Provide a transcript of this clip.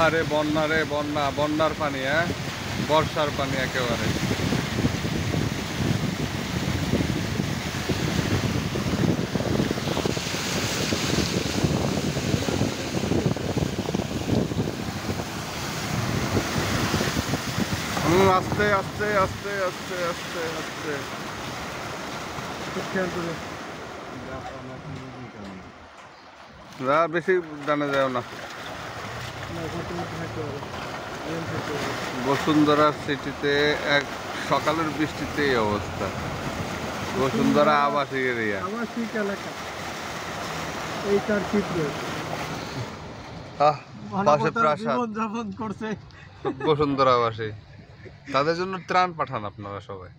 আহারে বন্যা রে বন্যা, বন্যার পানি, হ্যাঁ বর্ষার পানি একেবারে। আস্তে আস্তে আস্তে আস্তে আস্তে আস্তে বেশি ডানে যাও না। বসুন্ধরা সিটিতে এক সকালের বৃষ্টিতে এই অবস্থা। বসুন্ধরা আবাসিক এরিয়া, আবাসিক এলাকা, এইটার চিত্র পাশে প্রাসাদ জীবনযাপন করছে বসুন্ধরা আবাসী। তাদের জন্য ত্রাণ পাঠান আপনারা সবাই।